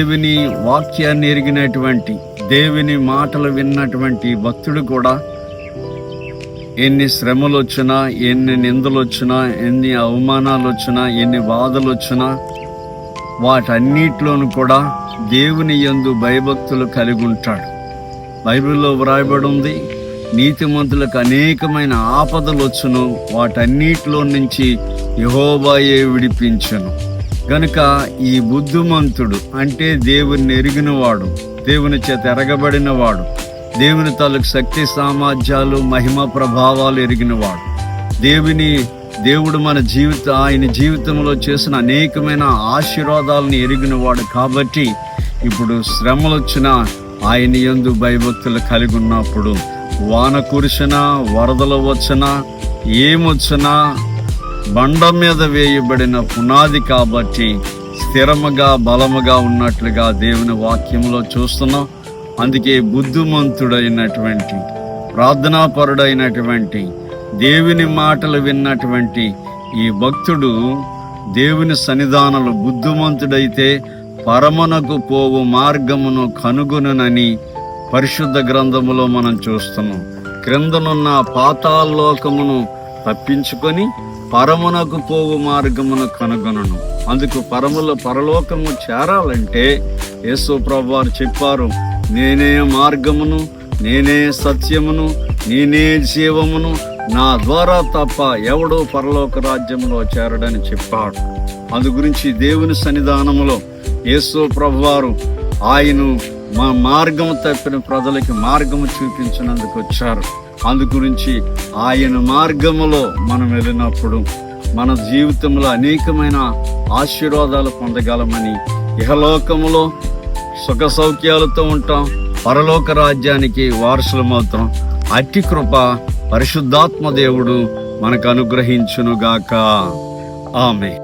దేవుని వాక్యాన్ని ఎరిగినటువంటి, దేవుని మాటలు విన్నటువంటి భక్తుడు కూడా ఎన్ని శ్రమలు వచ్చినా, ఎన్ని నిందలు వచ్చినా, ఎన్ని అవమానాలు వచ్చినా, ఎన్ని బాధలు వచ్చినా వాటన్నిటిలోనూ కూడా దేవుని యందు భయభక్తులు కలిగి ఉంటాడు. బైబిల్లో వ్రాయబడి ఉంది, నీతిమంతులకు అనేకమైన ఆపదలు వచ్చును, వాటన్నిటిలో నుంచి యెహోవాయే విడిపించును. గనుక ఈ బుద్ధిమంతుడు అంటే దేవుని ఎరిగినవాడు, దేవుని చేత ఎరగబడినవాడు, దేవుని తాలూకు శక్తి సామర్థ్యాలు మహిమ ప్రభావాలు ఎరిగినవాడు, దేవుడు ఆయన జీవితంలో చేసిన అనేకమైన ఆశీర్వాదాలను ఎరిగినవాడు. కాబట్టి ఇప్పుడు శ్రమలు వచ్చినా ఆయన యందు భయభక్తులు కలిగి ఉన్నప్పుడు వాన కురిసినా, వరదలు వచ్చినా, ఏమొచ్చినా బండ మీద వేయబడిన పునాది కాబట్టి స్థిరముగా బలముగా ఉన్నట్లుగా దేవుని వాక్యంలో చూస్తున్నాం. అందుకే బుద్ధిమంతుడైనటువంటి, ప్రార్థనాపరుడైనటువంటి, దేవుని మాటలు విన్నటువంటి ఈ భక్తుడు దేవుని సన్నిధానంలో బుద్ధిమంతుడైతే పరమునకు పోవు మార్గమును కనుగొనునని పరిశుద్ధ గ్రంథములో మనం చూస్తున్నాం. క్రిందనున్న పాతాళలోకమును తప్పించుకొని పరమునకు పోవు మార్గమును కనుగొనను. అందుకు పరలోకము చేరాలంటే యేసు ప్రభువారు చెప్పారు, నేనే మార్గమును, నేనే సత్యమును, నేనే జీవమును, నా ద్వారా తప్ప ఎవడో పరలోక రాజ్యంలో చేరడని చెప్పాడు. అందు గురించి దేవుని సన్నిధానములో యేసు ప్రభువారు ఆయన మా మార్గము తప్పిన ప్రజలకి మార్గము చూపించినందుకు వచ్చారు. అందు గురించి ఆయన మార్గములో మనం వెళ్ళినప్పుడు మన జీవితంలో అనేకమైన ఆశీర్వాదాలు పొందగలమని, ఇహలోకములో సుఖ సౌఖ్యాలతో ఉంటాం, పరలోక రాజ్యానికి వారసులమవుతాం. అట్టి కృప పరిశుద్ధాత్మ దేవుడు మనకు అనుగ్రహించునుగాక. ఆమేన్.